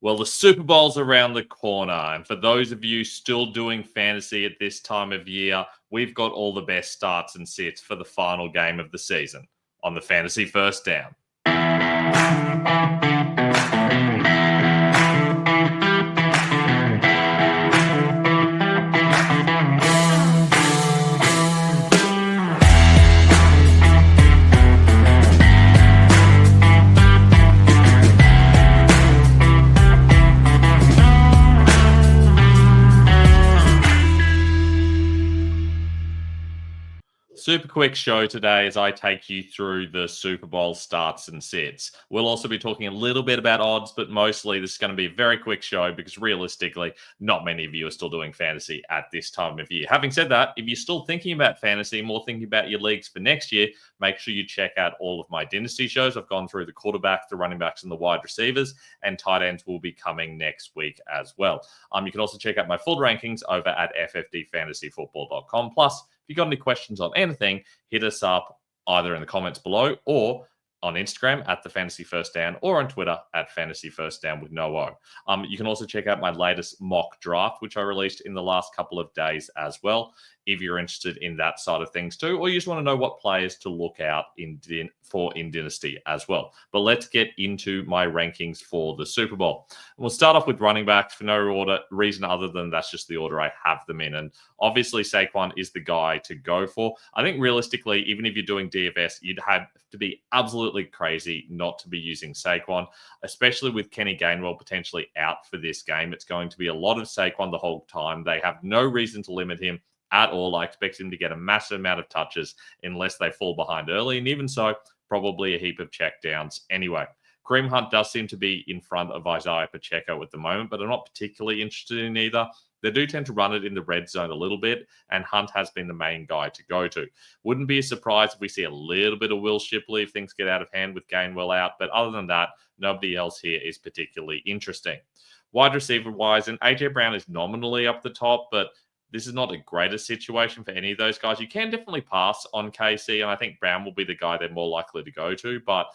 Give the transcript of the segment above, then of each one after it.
Well, the Super Bowl's around the corner. And for those of you still doing fantasy at this time of year, we've got all the best starts and sits for the final game of the season on the Fantasy First Down. Super quick show today as I take you through the Super Bowl starts and sits. We'll also be talking a little bit about odds, but mostly this is going to be a very quick show because realistically, not many of you are still doing fantasy at this time of year. Having said that, if you're still thinking about fantasy, more thinking about your leagues for next year, make sure you check out all of my dynasty shows. I've gone through the quarterback, the running backs, and the wide receivers, and tight ends will be coming next week as well. You can also check out my full rankings over at ffdfantasyfootball.com. Plus, if you've got any questions on anything, hit us up either in the comments below or on Instagram at the Fantasy First Down or on Twitter at Fantasy First Down with no O. You can also check out my latest mock draft, which I released in the last couple of days as well, if you're interested in that side of things too, or you just want to know what players to look out in Dynasty as well. But let's get into my rankings for the Super Bowl. And we'll start off with running backs for no reason other than that's just the order I have them in. And obviously Saquon is the guy to go for. I think realistically, even if you're doing DFS, you'd have to be absolutely crazy not to be using Saquon, especially with Kenny Gainwell potentially out for this game. It's going to be a lot of Saquon the whole time. They have no reason to limit him at all. I expect him to get a massive amount of touches unless they fall behind early. And even so, probably a heap of checkdowns anyway. Kareem Hunt does seem to be in front of Isaiah Pacheco at the moment, but I'm not particularly interested in either. They do tend to run it in the red zone a little bit, and Hunt has been the main guy to go to. Wouldn't be a surprise if we see a little bit of Will Shipley if things get out of hand with Gainwell out, but other than that, nobody else here is particularly interesting. Wide receiver-wise, and A.J. Brown is nominally up the top, but this is not the greatest situation for any of those guys. You can definitely pass on KC, and I think Brown will be the guy they're more likely to go to. But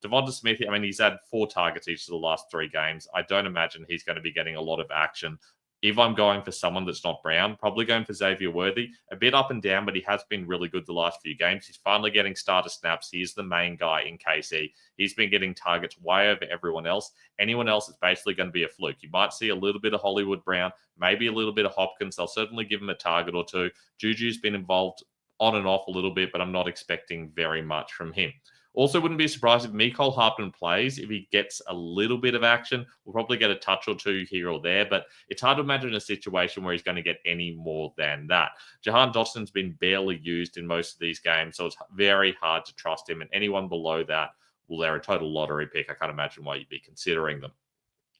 Devonta Smith, I mean, he's had 4 targets each of the last 3 games. I don't imagine he's going to be getting a lot of action. If I'm going for someone that's not Brown, probably going for Xavier Worthy. A bit up and down, but he has been really good the last few games. He's finally getting starter snaps. He is the main guy in KC. He's been getting targets way over everyone else. Anyone else is basically going to be a fluke. You might see a little bit of Hollywood Brown, maybe a little bit of Hopkins. They'll certainly give him a target or two. Juju's been involved on and off a little bit, but I'm not expecting very much from him. Also, wouldn't be surprised if Mecole Hardman plays. If he gets a little bit of action, we'll probably get a touch or two here or there, but it's hard to imagine a situation where he's going to get any more than that. Jahan Dotson's been barely used in most of these games, so it's very hard to trust him, and anyone below that, well, they're a total lottery pick. I can't imagine why you'd be considering them.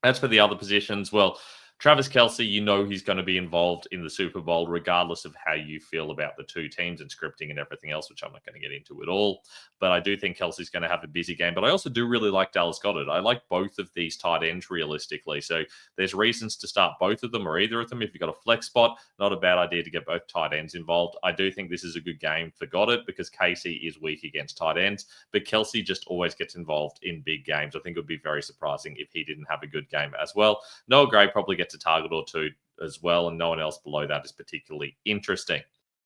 As for the other positions, well, Travis Kelce, you know he's going to be involved in the Super Bowl regardless of how you feel about the two teams and scripting and everything else, which I'm not going to get into at all. But I do think Kelce's going to have a busy game. But I also do really like Dallas Goedert. I like both of these tight ends realistically. So there's reasons to start both of them or either of them. If you've got a flex spot, not a bad idea to get both tight ends involved. I do think this is a good game for Goddard because Casey is weak against tight ends. But Kelce just always gets involved in big games. I think it would be very surprising if he didn't have a good game as well. Noah Gray probably gets a target or two as well, and no one else below that is particularly interesting.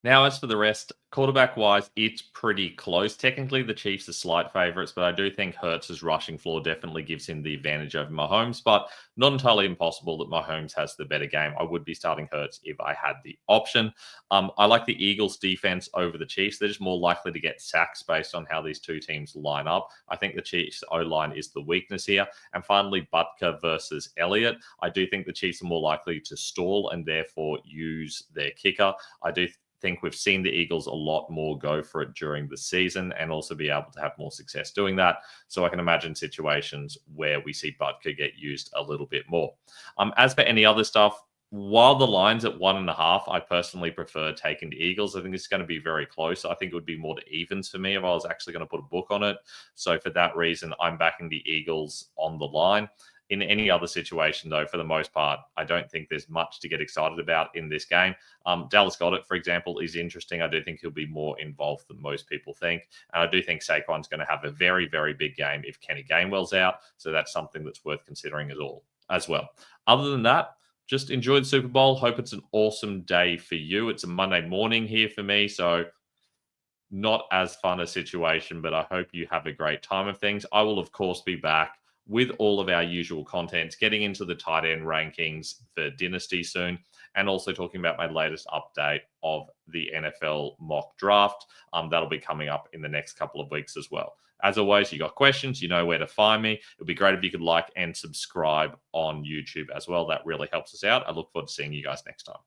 Now, as for the rest, quarterback-wise, it's pretty close. Technically, the Chiefs are slight favourites, but I do think Hurts' rushing floor definitely gives him the advantage over Mahomes, but not entirely impossible that Mahomes has the better game. I would be starting Hurts if I had the option. I like the Eagles' defense over the Chiefs. They're just more likely to get sacks based on how these two teams line up. I think the Chiefs' O-line is the weakness here. And finally, Butker versus Elliott. I do think the Chiefs are more likely to stall and therefore use their kicker. I do think we've seen the Eagles a lot more go for it during the season and also be able to have more success doing that. So I can imagine situations where we see Butker get used a little bit more. As for any other stuff, while the line's at 1.5, I personally prefer taking the Eagles. I think it's going to be very close. I think it would be more to evens for me if I was actually going to put a book on it. So for that reason, I'm backing the Eagles on the line. In any other situation, though, for the most part, I don't think there's much to get excited about in this game. Dallas Goedert, for example, is interesting. I do think he'll be more involved than most people think. And I do think Saquon's going to have a very, very big game if Kenny Gainwell's out. So that's something that's worth considering as as well. Other than that, just enjoy the Super Bowl. Hope it's an awesome day for you. It's a Monday morning here for me, so not as fun a situation, but I hope you have a great time of things. I will, of course, be back with all of our usual content, getting into the tight end rankings for Dynasty soon, and also talking about my latest update of the NFL mock draft. That'll be coming up in the next couple of weeks as well. As always, you got questions, you know where to find me. It'd be great if you could like and subscribe on YouTube as well. That really helps us out. I look forward to seeing you guys next time.